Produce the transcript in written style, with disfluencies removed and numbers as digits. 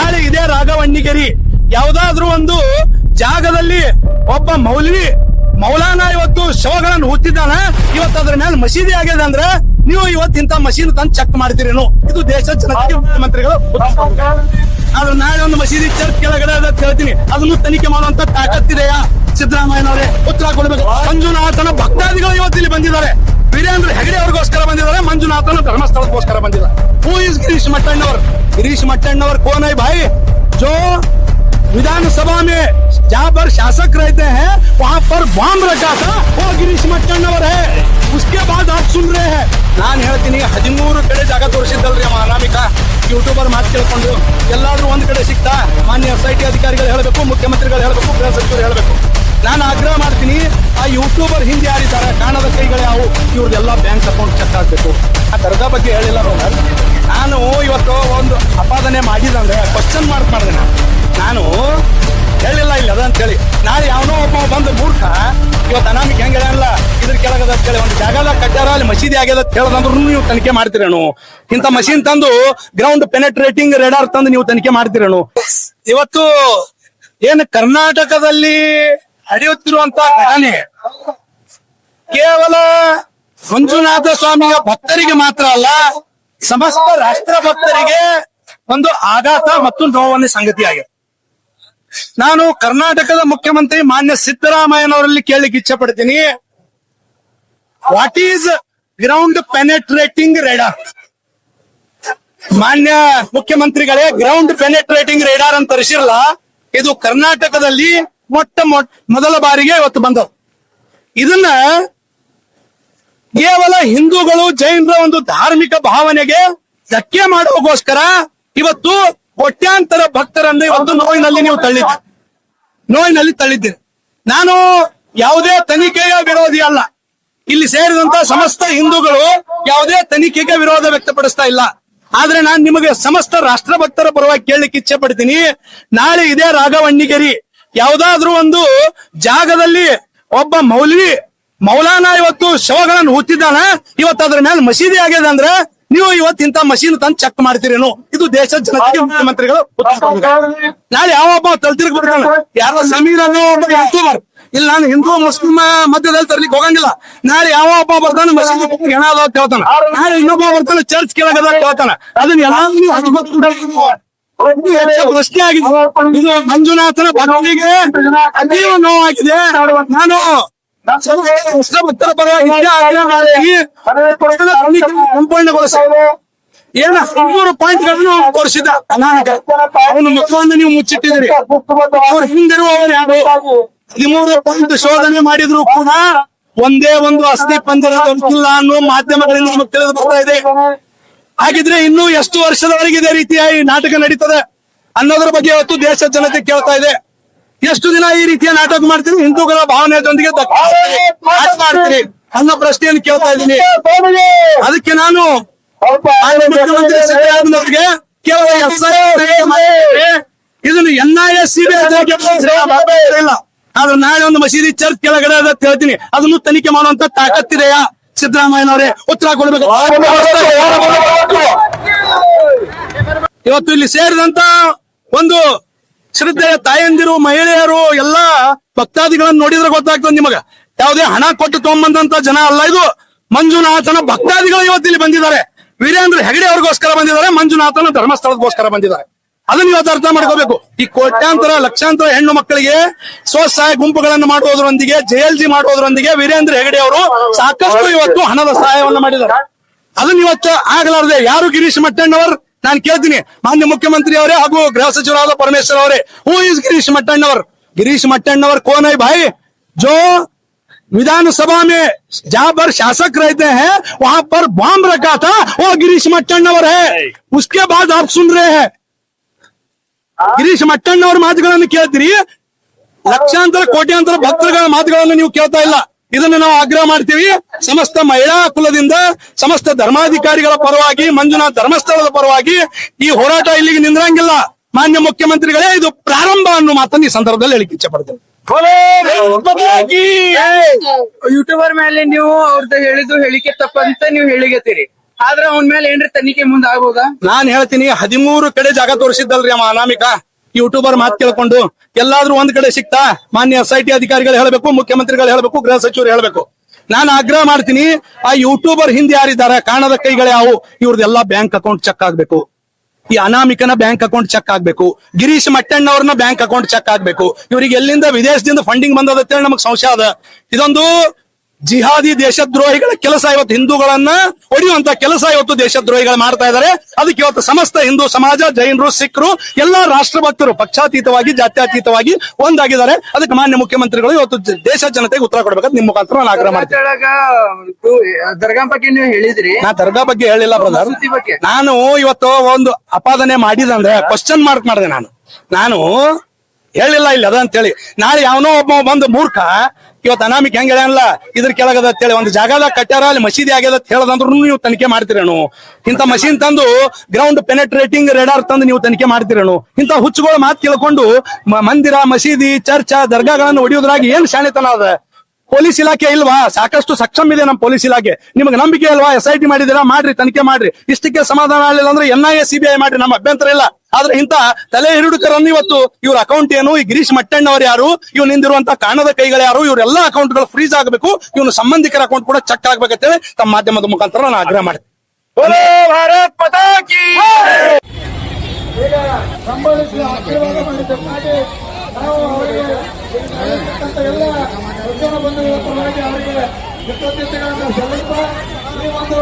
ನಾಳೆ ಇದೇ ರಾಘವಣ್ಣಿಗೇರಿ ಯಾವ್ದಾದ್ರು ಒಂದು ಜಾಗದಲ್ಲಿ ಒಬ್ಬ ಮೌಲಾನ ಇವತ್ತು ಶವಗಳನ್ನು ಹುಟ್ಟಿದ್ದಾನ, ಇವತ್ತು ಅದ್ರ ಮೇಲೆ ಮಸೀದಿ ಆಗಿದೆ ಅಂದ್ರೆ ನೀವು ಇವತ್ತಿಂತ ಮಸೀದಿ ತಂದು ಚೆಕ್ ಮಾಡ್ತೀರೇನು? ಇದು ದೇಶದ ಜನತೆಗೆ ಮುಖ್ಯಮಂತ್ರಿಗಳು ಆದ್ರೆ ನಾಳೆ ಒಂದು ಮಸೀದಿ ಚರ್ಚ್ ಕೆಳಗಡೆ ಅಂತ ಹೇಳ್ತೀನಿ, ಅದನ್ನು ತನಿಖೆ ಮಾಡುವಂತ ತಾಕತ್ತಿದೆಯಾ ಸಿದ್ದರಾಮಯ್ಯನವರೇ? ಉತ್ತರ ಕೊಡಬೇಕು. ಮಂಜುನಾಥನ ಭಕ್ತಾದಿಗಳು ಇವತ್ತಿಲ್ಲಿ ಬಂದಿದ್ದಾರೆ. ವೀರೇಂದ್ರ ಹೆಗಡೆ ಅವ್ರಿಗೋಸ್ಕರ ಬಂದಿದ್ದಾರೆ, ಮಂಜುನಾಥನ ಧರ್ಮಸ್ಥಳಕ್ಕೋಸ್ಕರ ಬಂದಿದ್ದಾರೆ. ಹೂ ಇಸ್ ಗಿರೀಶ್ मट्टण्णवर कौन है भाई? जो विधानसभा में जहाँ पर शासक रहते हैं वहाँ पर बॉम्ब रखा था, वो गिरीश मट्टण्णवर है. उसके बाद आप सुन रहे हैं. ನಾನು ಹೇಳ್ತೀನಿ 13 ಕಡೆ ಜಾಗ ತೋರಿಸಿದ್ದಲ್ರಿ ಅವ ಅನಾಮಿಕ ಯೂಟ್ಯೂಬರ್ ಮಾತು ಕೇಳ್ಕೊಂಡು ಎಲ್ಲಾದ್ರೂ ಒಂದ್ ಕಡೆ ಸಿಗ್ತಾ? ಮಾನ್ಯ SIT ಅಧಿಕಾರಿಗಳು ಹೇಳಬೇಕು, ಮುಖ್ಯಮಂತ್ರಿಗಳು ಹೇಳಬೇಕು, ಗೃಹ ಸಚಿವರು ಹೇಳಬೇಕು. ನಾನು ಆಗ್ರಹ ಮಾಡ್ತೀನಿ, ಆ ಯೂಟ್ಯೂಬರ್ ಹಿಂದೆ ಯಾರಿದ್ದಾರೆ, ಕಾಣದ ಕೈಗಳು ಯಾವ, ಇವ್ರದೆಲ್ಲ ಬ್ಯಾಂಕ್ ಅಕೌಂಟ್ ಚೆಕ್ ಆಗ್ಬೇಕು. ಆ ದರ್ಗಾ ಬಗ್ಗೆ ಹೇಳಿಲ್ಲ ಬ್ರದರ್. ನಾನು ಇವತ್ತು ಒಂದು ಅಪಾದನೆ ಮಾಡಿದಂದ್ರೆ ಕ್ವಶನ್ ಮಾರ್ಕ್ ಮಾಡಿದೆ. ನಾನು ಹೇಳಿಲ್ಲ ಇಲ್ಲ ಅದ ಅಂತೇಳಿ, ನಾಳೆ ಯಾವನೋ ಒಬ್ಬ ಬಂದು ಮೂರ್ಖ ಇವತ್ತು ಅನಾಮಿಕ ಹೆಂಗ ಹೇಳಲ್ಲ ಇದ್ರ ಕೆಳಗದ ಅಂತೇಳಿ ಒಂದು ಜಾಗದ ಕಟ್ಟಾರ ಅಲ್ಲಿ ಮಸೀದಿ ಆಗ್ಯದ ಅಂತ ಹೇಳದಂದ್ರು ನೀವು ತನಿಖೆ ಮಾಡ್ತೀರೇನು? ಇಂಥ ಮಷೀನ್ ತಂದು ಗ್ರೌಂಡ್ ಪೆನೆಟ್ರೇಟಿಂಗ್ ರೇಡಾರ್ ತಂದು ನೀವು ತನಿಖೆ ಮಾಡ್ತೀರೇನು? ಇವತ್ತು ಏನು ಕರ್ನಾಟಕದಲ್ಲಿ ನಡೆಯುತ್ತಿರುವಂತ ಘಟನೆ ಕೇವಲ ಮಂಜುನಾಥ ಸ್ವಾಮಿಯ ಭಕ್ತರಿಗೆ ಮಾತ್ರ ಅಲ್ಲ, ಸಮಸ್ತ ರಾಷ್ಟ್ರ ಭಕ್ತರಿಗೆ ಒಂದು ಆಘಾತ ಮತ್ತು ನೋವನ್ನ ಸಂಗತಿಯಾಗಿದೆ. ನಾನು ಕರ್ನಾಟಕದ ಮುಖ್ಯಮಂತ್ರಿ ಮಾನ್ಯ ಸಿದ್ದರಾಮಯ್ಯನವರಲ್ಲಿ ಕೇಳಲಿಕ್ಕೆ ಇಚ್ಛೆ ಪಡ್ತೀನಿ, what is ground penetrating radar? ಮಾನ್ಯ ಮುಖ್ಯಮಂತ್ರಿಗಳೇ, ಗ್ರೌಂಡ್ ಪೆನೆಟ್ರೇಟಿಂಗ್ ರೇಡಾರ್ ಅಂತ ತರಿಸಿರಲ್ಲ, ಇದು ಕರ್ನಾಟಕದಲ್ಲಿ ಮೊದಲ ಬಾರಿಗೆ ಇವತ್ತು ಬಂದವು. ಇದನ್ನ ಕೇವಲ ಹಿಂದೂಗಳು ಜೈನರ ಒಂದು ಧಾರ್ಮಿಕ ಭಾವನೆಗೆ ಧಕ್ಕೆ ಮಾಡುವಗೋಸ್ಕರ ಇವತ್ತು ಕೋಟ್ಯಾಂತರ ಭಕ್ತರನ್ನು ಇವತ್ತು ನೋವಿನಲ್ಲಿ ತಳ್ಳಿದ್ದೀರಿ. ನಾನು ಯಾವುದೇ ತನಿಖೆಯ ವಿರೋಧಿ ಅಲ್ಲ. ಇಲ್ಲಿ ಸೇರಿದಂತ ಸಮಸ್ತ ಹಿಂದೂಗಳು ಯಾವುದೇ ತನಿಖೆಗೆ ವಿರೋಧ ವ್ಯಕ್ತಪಡಿಸ್ತಾ ಇಲ್ಲ. ಆದ್ರೆ ನಾನು ನಿಮಗೆ ಸಮಸ್ತ ರಾಷ್ಟ್ರ ಭಕ್ತರ ಪರವಾಗಿ ಕೇಳಲಿಕ್ಕೆ ಇಚ್ಛೆ ಪಡ್ತೀನಿ, ನಾಳೆ ಇದೇ ರಾಘವಣ್ಣಿಗೇರಿ ಯಾವ್ದಾದ್ರು ಒಂದು ಜಾಗದಲ್ಲಿ ಒಬ್ಬ ಮೌಲಾನ ಇವತ್ತು ಶವಗಳನ್ನು ಹುಟ್ಟಿದ್ದಾನ, ಇವತ್ತು ಅದ್ರ ಮೇಲೆ ಮಸೀದಿ ಆಗಿದೆ ಅಂದ್ರೆ ನೀವು ಇವತ್ತಿಂತ ಮಸೀದಿ ತಂದು ಚೆಕ್ ಮಾಡ್ತೀರೇನು? ಇದು ದೇಶದ ಜನತೆಗೆ ಮುಖ್ಯಮಂತ್ರಿಗಳು ನಾಳೆ ಯಾವೊಬ್ಬ ತಲ್ತಿರ್ಗ್ ಬಿಡ್ತಾನೆ, ಯಾರೋ ಸಮೀರ್ ಅನ್ನೋ ಒಬ್ಬ ಯೂಟ್ಯೂಬರ್, ಇಲ್ಲಿ ನಾನು ಹಿಂದೂ ಮುಸ್ಲಿಂ ಮಧ್ಯದಲ್ಲಿ ತರ್ಲಿಕ್ಕೆ ಹೋಗಂಗಿಲ್ಲ. ನಾಳೆ ಯಾವ ಒಬ್ಬ ಬರ್ತಾನೆ ಮಸೀದಿ ಹೆಣ ಅದ ಅಂತ ಹೇಳ್ತಾನ, ನಾಳೆ ಇನ್ನೊಬ್ಬ ಬರ್ತಾನೆ ಚರ್ಚ್ ಕೆಳಗದ ಅಂತ ಹೇಳ್ತಾನ. ಅದನ್ನ ಪ್ರಶ್ನೆ ಆಗಿದೆ. ಇದು ಮಂಜುನಾಥನ ಭಕ್ತಿಗೆ ಅತೀವ ನೋವಾಗಿದೆ. ನಾನು ಭಕ್ತರ ಪರವಾಗಿ ಸಂಪೂರ್ಣಗೊಳಿಸಿ ಏನ 300 ಪಾಯಿಂಟ್ಗಳನ್ನು ತೋರಿಸಿದ ಅವನು ಮುಖವನ್ನು ನೀವು ಮುಚ್ಚಿಟ್ಟಿದ್ದೀರಿ. ಅವ್ರ ಹಿಂದಿರುವವರು ಯಾರು? 13 ಪಾಯಿಂಟ್ ಶೋಧನೆ ಮಾಡಿದ್ರು ಕೂಡ ಒಂದೇ ಒಂದು ಅಸ್ಥಿ ಪಂಜರ ದೊರಕಿಲ್ಲ ಅನ್ನೋ ಮಾಧ್ಯಮಗಳಿಂದ ನಮಗೆ ತಿಳಿದು ಬರ್ತಾ ಇದೆ. ಹಾಗಿದ್ರೆ ಇನ್ನೂ ಎಷ್ಟು ವರ್ಷದವರೆಗೆ ಇದೇ ರೀತಿಯಾಗಿ ನಾಟಕ ನಡೀತದೆ ಅನ್ನೋದ್ರ ಬಗ್ಗೆ ಇವತ್ತು ದೇಶದ ಜನತೆ ಕೇಳ್ತಾ ಇದೆ. ಎಷ್ಟು ದಿನ ಈ ರೀತಿಯ ನಾಟಕ ಮಾಡ್ತೀರಿ? ಹಿಂದೂಗಳ ಭಾವನೆಯೊಂದಿಗೆ ಮಾಡ್ತೀರಿ ಅನ್ನೋ ಪ್ರಶ್ನೆಯನ್ನು ಕೇಳ್ತಾ ಇದ್ದೀನಿ. ಅದಕ್ಕೆ ನಾನು ಮುಖ್ಯಮಂತ್ರಿ ಸಿದ್ದರಾಮಯ್ಯನವರಿಗೆ ಕೇವಲ ಇದನ್ನು NIA CBI ಇಲ್ಲ, ಆದ್ರೆ ನಾಳೆ ಒಂದು ಮಸೀದಿ ಚರ್ಚ್ ಕೆಳಗಡೆ ಅಂತ ಹೇಳ್ತೀನಿ, ಅದನ್ನು ತನಿಖೆ ಮಾಡುವಂತ ತಾಕತ್ತಿದೆಯಾ ಸಿದ್ದರಾಮಯ್ಯನವರೇ? ಉತ್ತರ ಕೊಡಬೇಕು. ಇವತ್ತು ಇಲ್ಲಿ ಸೇರಿದಂತ ಒಂದು ಶ್ರದ್ಧೆಯ ತಾಯಂದಿರು, ಮಹಿಳೆಯರು, ಎಲ್ಲಾ ಭಕ್ತಾದಿಗಳನ್ನು ನೋಡಿದ್ರೆ ಗೊತ್ತಾಗ್ತದೆ ನಿಮಗ. ಯಾವುದೇ ಹಣ ಕೊಟ್ಟು ತಗೊಂಬಂದಂತ ಜನ ಅಲ್ಲ, ಇದು ಮಂಜುನಾಥನ ಭಕ್ತಾದಿಗಳು ಇವತ್ತಿಲ್ಲಿ ಬಂದಿದ್ದಾರೆ. ವೀರೇಂದ್ರ ಹೆಗಡೆ ಅವ್ರಿಗೋಸ್ಕರ ಬಂದಿದ್ದಾರೆ, ಮಂಜುನಾಥನ ಧರ್ಮಸ್ಥಳಕ್ಕೋಸ್ಕರ ಬಂದಿದ್ದಾರೆ. ಅದನ್ನ ಇವತ್ತು ಅರ್ಥ ಮಾಡ್ಕೋಬೇಕು. ಈ ಕೋಟ್ಯಾಂತರ ಲಕ್ಷಾಂತರ ಹೆಣ್ಣು ಮಕ್ಕಳಿಗೆ ಸ್ವಸಹಾಯ ಗುಂಪುಗಳನ್ನು ಮಾಡುವುದರೊಂದಿಗೆ, JLG ಮಾಡುವುದರೊಂದಿಗೆ ವೀರೇಂದ್ರ ಹೆಗಡೆ ಅವರು ಸಾಕಷ್ಟು ಇವತ್ತು ಹಣದ ಸಹಾಯವನ್ನು ಮಾಡಿದ್ದಾರೆ. ಅದನ್ನ ಇವತ್ತು ಆಗಲಾರದೆ ಯಾರು? ಗಿರೀಶ್ ಮಟ್ಟಣ್ಣವರ್. ನಾನು ಕೇಳ್ತೀನಿ ಮಾನ್ಯ ಮುಖ್ಯಮಂತ್ರಿ ಅವರೇ ಹಾಗೂ ಗೃಹ ಸಚಿವರಾದ ಪರಮೇಶ್ವರ್ ಅವರೇ, ಹೂ ಇಸ್ ಗಿರೀಶ್ मट्टण्णवर कौन है भाई? जो विधानसभा में जहाँ पर शासक रहते हैं वहाँ पर बॉम्ब रखा था, वो गिरीश मट्टण्णवर है. उसके बाद आप सुन रहे हैं ಗಿರೀಶ್ ಮಟ್ಟಣ್ಣವರ ಮಾತುಗಳನ್ನು ಕೇಳ್ತೀರಿ, ಲಕ್ಷಾಂತರ ಕೋಟ್ಯಾಂತರ ಭಕ್ತರುಗಳ ಮಾತುಗಳನ್ನು ನೀವು ಕೇಳ್ತಾ ಇಲ್ಲ. ಇದನ್ನು ನಾವು ಆಗ್ರಹ ಮಾಡ್ತೀವಿ. ಸಮಸ್ತ ಮಹಿಳಾ ಕುಲದಿಂದ, ಸಮಸ್ತ ಧರ್ಮಾಧಿಕಾರಿಗಳ ಪರವಾಗಿ, ಮಂಜುನಾಥ ಧರ್ಮಸ್ಥಳದ ಪರವಾಗಿ ಈ ಹೋರಾಟ ಇಲ್ಲಿಗೆ ನಿಂದ್ರಂಗಿಲ್ಲ. ಮಾನ್ಯ ಮುಖ್ಯಮಂತ್ರಿಗಳೇ, ಇದು ಪ್ರಾರಂಭ ಅನ್ನೋ ಮಾತನ್ನು ಈ ಸಂದರ್ಭದಲ್ಲಿ ಹೇಳಿಕ್ಕೆ ಇಚ್ಛೆ ಪಡ್ತೇನೆ. ಯೂಟ್ಯೂಬರ್ ಮೇಲೆ ನೀವು ಅವ್ರದ್ದು ಹೇಳಿದ್ದು ಹೇಳಿಕೆ ತಪ್ಪಂತ ನೀವು ಹೇಳಿಗೆತ್ತೀರಿ. ಆದ್ರೆ ಅವನ ಮೇಲೆ ಏನ್ರಿ ತನಿಖೆ ಮುಂದೆ ಆಗ್ಬೋದಾ? ನಾನ್ ಹೇಳ್ತೀನಿ 13 ಕಡೆ ಜಾಗ ತೋರಿಸಿದ್ದಲ್ರಿ ಅವ ಅನಾಮಿಕ ಯೂಟ್ಯೂಬರ್ ಮಾತು ಕೇಳ್ಕೊಂಡು ಎಲ್ಲಾದ್ರೂ ಒಂದ್ ಕಡೆ ಸಿಕ್ತಾ? ಮಾನ್ಯ SIT ಅಧಿಕಾರಿಗಳು ಹೇಳ್ಬೇಕು, ಮುಖ್ಯಮಂತ್ರಿಗಳು ಹೇಳ್ಬೇಕು, ಗೃಹ ಸಚಿವರು ಹೇಳ್ಬೇಕು. ನಾನು ಆಗ್ರಹ ಮಾಡ್ತೀನಿ, ಆ ಯೂಟ್ಯೂಬರ್ ಹಿಂದೆ ಯಾರಿದ್ದಾರೆ, ಕಾಣದ ಕೈಗಳೇ ಅವು, ಇವ್ರದೆಲ್ಲ ಬ್ಯಾಂಕ್ ಅಕೌಂಟ್ ಚೆಕ್ ಆಗ್ಬೇಕು. ಈ ಅನಾಮಿಕನ ಬ್ಯಾಂಕ್ ಅಕೌಂಟ್ ಚೆಕ್ ಆಗ್ಬೇಕು. ಗಿರೀಶ್ ಮಟ್ಟಣ್ಣವ್ರನ್ನ ಬ್ಯಾಂಕ್ ಅಕೌಂಟ್ ಚೆಕ್ ಆಗ್ಬೇಕು. ಇವ್ರಿಗೆ ಎಲ್ಲಿಂದ ವಿದೇಶದಿಂದ ಫಂಡಿಂಗ್ ಬಂದದ ನಮಗ್ ಸಂಶಯ ಅದ. ಇದೊಂದು ಜಿಹಾದಿ ದೇಶದ್ರೋಹಿಗಳ ಕೆಲಸ. ಇವತ್ತು ಹಿಂದೂಗಳನ್ನ ಹೊಡೆಯುವಂತ ಕೆಲಸ ಇವತ್ತು ದೇಶದ್ರೋಹಿಗಳು ಮಾಡ್ತಾ ಇದ್ದಾರೆ. ಅದಕ್ಕೆ ಇವತ್ತು ಸಮಸ್ತ ಹಿಂದೂ ಸಮಾಜ, ಜೈನರು, ಸಿಖ್ರು, ಎಲ್ಲಾ ರಾಷ್ಟ್ರಭಕ್ತರು ಪಕ್ಷಾತೀತವಾಗಿ ಜಾತ್ಯತೀತವಾಗಿ ಒಂದಾಗಿದ್ದಾರೆ. ಅದಕ್ಕೆ ಮಾನ್ಯ ಮುಖ್ಯಮಂತ್ರಿಗಳು ಇವತ್ತು ದೇಶ ಜನತೆಗೆ ಉತ್ತರ ಕೊಡ್ಬೇಕಂತ ನಿಮ್ಮ ಮುಖಾಂತರ ನಾನು ಆಗ್ರಹ ಮಾಡ್ತೀನಿ. ದರ್ಗಾ ಬಗ್ಗೆ ನೀವು ಹೇಳಿದ್ರಿ, ನಾ ದರ್ಗಾ ಬಗ್ಗೆ ಹೇಳಿಲ್ಲ ಬ್ರದರ್. ನಾನು ಇವತ್ತು ಒಂದು ಅಪಾದನೆ ಮಾಡಿದಂದ್ರೆ ಕ್ವಶನ್ ಮಾರ್ಕ್ ಮಾಡಿದೆ. ನಾನು ಹೇಳಿಲ್ಲ ಇಲ್ಲ ಅದ ಅಂತ ಹೇಳಿ. ನಾಳೆ ಯಾವನೋ ಒಬ್ಬ ಬಂದು ಮೂರ್ಖ ಇವತ್ತು ಅನಾಮಿಕ್ ಹೆಂಗ್ ಹೇಳಲ್ಲ ಇದ್ರ ಕೆಳಗದ ಅಂತೇಳಿ ಒಂದು ಜಾಗದಾಗ ಕಟ್ಟಾರ ಅಲ್ಲಿ ಮಸೀದಿ ಆಗ್ಯದ ಅಂತ ಹೇಳದಂದ್ರು ನೀವು ತನಿಖೆ ಮಾಡ್ತೀರೇನು? ಇಂಥ ಮಷೀನ್ ತಂದು ಗ್ರೌಂಡ್ ಪೆನೆಟ್ರೇಟಿಂಗ್ ರೇಡಾರ್ ತಂದು ನೀವು ತನಿಖೆ ಮಾಡ್ತೀರೇನು? ಇಂಥ ಹುಚ್ಚುಗಳು ಮಾತು ಕೇಳ್ಕೊಂಡು ಮಂದಿರ, ಮಸೀದಿ, ಚರ್ಚ್, ದರ್ಗಾಗಳನ್ನು ಹೊಡೆಯೋದ್ರಾಗ ಏನ್ ಶಾಣಿತನ ಅದ? ಪೊಲೀಸ್ ಇಲಾಖೆ ಇಲ್ವಾ? ಸಾಕಷ್ಟು ಸಕ್ಷಮ್ ಇದೆ ನಮ್ಮ ಪೊಲೀಸ್ ಇಲಾಖೆ. ನಿಮ್ಗೆ ನಂಬಿಕೆ ಅಲ್ವಾ? SIT ಮಾಡಿದಿರಾ, ಮಾಡ್ರಿ, ತನಿಖೆ ಮಾಡ್ರಿ. ಇಷ್ಟಕ್ಕೆ ಸಮಾಧಾನ ಆಗಲಿಲ್ಲ ಅಂದ್ರೆ NIA CBI ಮಾಡ್ರಿ, ನಮ್ಮ ಅಭ್ಯಂತರ ಇಲ್ಲ. ಆದ್ರೆ ಇಂತ ತಲೆ ಹಿಡುಕರನ್ನು ಇವತ್ತು ಇವ್ರ ಅಕೌಂಟ್ ಏನು, ಈ ಗಿರೀಶ್ ಮಟ್ಟಣ್ಣವ್ರು ಯಾರು, ಇವ್ ನಿಂದಿರುವಂತ ಕಾಣದ ಕೈಗಳು ಯಾರು, ಇವರೆಲ್ಲಾ ಅಕೌಂಟ್ ಗಳು ಫ್ರೀಸ್ ಆಗಬೇಕು. ಇವನು ಸಂಬಂಧಿಕರ ಅಕೌಂಟ್ ಕೂಡ ಚೆಕ್ ಆಗ್ಬೇಕಂತೇಳಿ ತಮ್ಮ ಮಾಧ್ಯಮದ ಮುಖಾಂತರ ನಾನು ಆಗ್ರಹ ಮಾಡ್ತೀನಿ. ಭಾರತ್ ಮಾತಾ ಕೀ ಈಗ ಸಂಬಳಿಸಿ ಆಶೀರ್ವಾದ ಮಾಡಿದ್ದಕ್ಕಾಗಿ ನಾವು ಅವರಿಗೆ ಎಲ್ಲ ಸಜ್ಜನ ಬಂಧುಗಳ ಪರವಾಗಿ ಅವರಿಗೆ ಕೃತಜ್ಞತೆಗಳನ್ನು ಸಲ್ಲಿಸ್ತಾ ಈ ಒಂದು